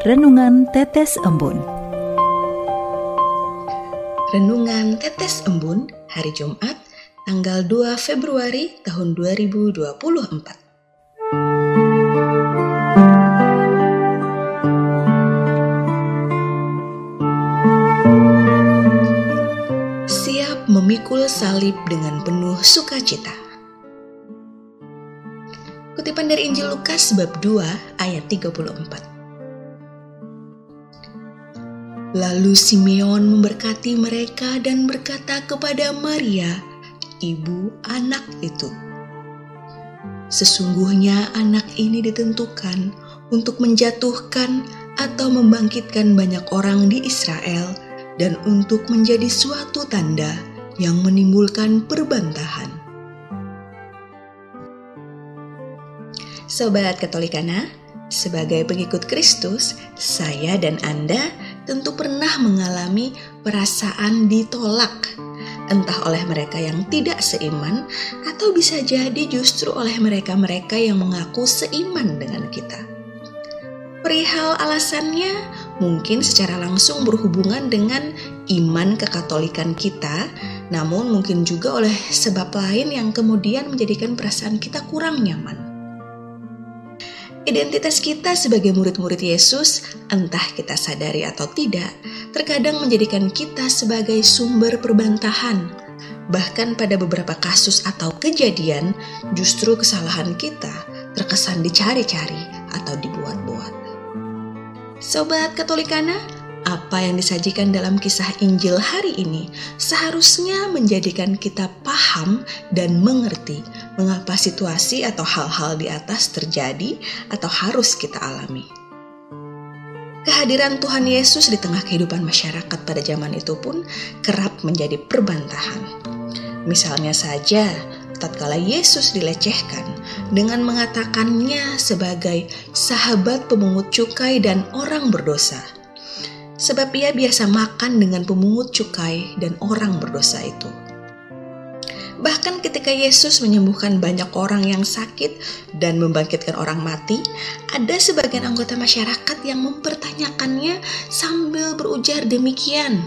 Renungan Tetes Embun. Renungan Tetes Embun hari Jumat tanggal 2 Februari tahun 2024. Siap memikul salib dengan penuh sukacita. Kutipan dari Injil Lukas bab 2 ayat 34. Lalu Simeon memberkati mereka dan berkata kepada Maria, ibu anak itu, sesungguhnya anak ini ditentukan untuk menjatuhkan atau membangkitkan banyak orang di Israel dan untuk menjadi suatu tanda yang menimbulkan perbantahan. Sobat Katolikana, sebagai pengikut Kristus, saya dan Anda tentu pernah mengalami perasaan ditolak, entah oleh mereka yang tidak seiman atau bisa jadi justru oleh mereka-mereka yang mengaku seiman dengan kita. Perihal alasannya mungkin secara langsung berhubungan dengan iman kekatolikan kita, namun mungkin juga oleh sebab lain yang kemudian menjadikan perasaan kita kurang nyaman. Identitas kita sebagai murid-murid Yesus, entah kita sadari atau tidak, terkadang menjadikan kita sebagai sumber perbantahan. Bahkan pada beberapa kasus atau kejadian, justru kesalahan kita terkesan dicari-cari atau dibuat-buat. Sobat Katolikana, apa yang disajikan dalam kisah Injil hari ini seharusnya menjadikan kita paham dan mengerti mengapa situasi atau hal-hal di atas terjadi atau harus kita alami. Kehadiran Tuhan Yesus di tengah kehidupan masyarakat pada zaman itu pun kerap menjadi perbantahan. Misalnya saja, tatkala Yesus dilecehkan dengan mengatakannya sebagai sahabat pemungut cukai dan orang berdosa. Sebab ia biasa makan dengan pemungut cukai dan orang berdosa itu. Bahkan ketika Yesus menyembuhkan banyak orang yang sakit dan membangkitkan orang mati, ada sebagian anggota masyarakat yang mempertanyakannya sambil berujar demikian.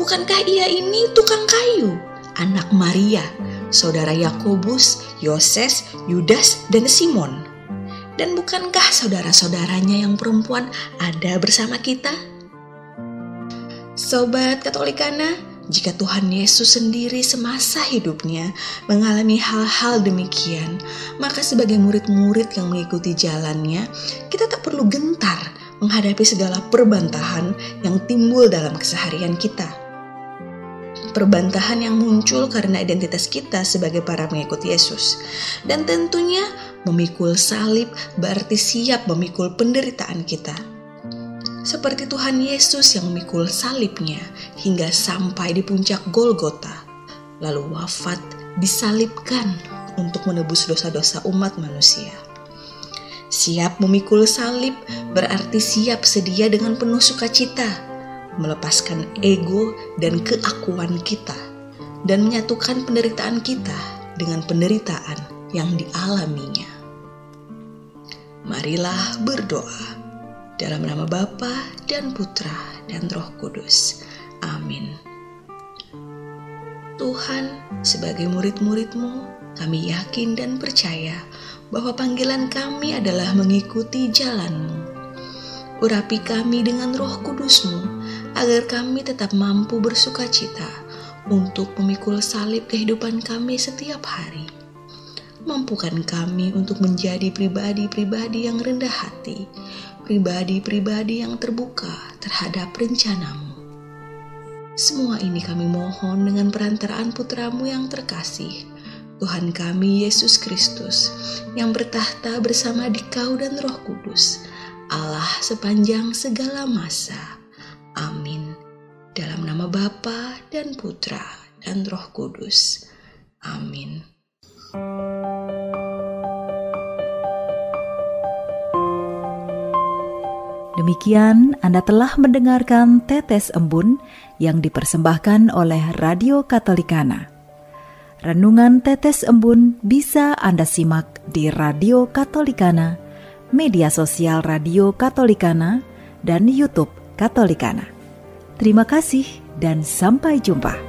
Bukankah ia ini tukang kayu, anak Maria, saudara Yakobus, Yoses, Yudas, dan Simon? Dan bukankah saudara-saudaranya yang perempuan ada bersama kita? Sobat Katolikana, jika Tuhan Yesus sendiri semasa hidupnya mengalami hal-hal demikian, maka sebagai murid-murid yang mengikuti jalannya, kita tak perlu gentar menghadapi segala perbantahan yang timbul dalam keseharian kita. Perbantahan yang muncul karena identitas kita sebagai para pengikut Yesus. Dan tentunya memikul salib berarti siap memikul penderitaan kita. Seperti Tuhan Yesus yang memikul salibnya hingga sampai di puncak Golgota, lalu wafat disalibkan untuk menebus dosa-dosa umat manusia. Siap memikul salib berarti siap sedia dengan penuh sukacita, melepaskan ego dan keakuan kita, dan menyatukan penderitaan kita dengan penderitaan yang dialaminya. Marilah berdoa dalam nama Bapa dan Putra dan Roh Kudus. Amin. Tuhan, sebagai murid-murid-Mu, kami yakin dan percaya bahwa panggilan kami adalah mengikuti jalan-Mu. Urapi kami dengan Roh Kudus-Mu, agar kami tetap mampu bersukacita untuk memikul salib kehidupan kami setiap hari. Mampukan kami untuk menjadi pribadi-pribadi yang rendah hati, pribadi-pribadi yang terbuka terhadap rencana-Mu. Semua ini kami mohon dengan perantaraan Putra-Mu yang terkasih, Tuhan kami Yesus Kristus, yang bertahta bersama Dikau dan Roh Kudus, Allah sepanjang segala masa. Amin. Dalam nama Bapa dan Putra dan Roh Kudus. Amin. Demikian Anda telah mendengarkan Tetes Embun yang dipersembahkan oleh Radio Katolikana. Renungan Tetes Embun bisa Anda simak di Radio Katolikana media sosial Radio Katolikana, dan YouTube Katolikana. Terima kasih dan sampai jumpa.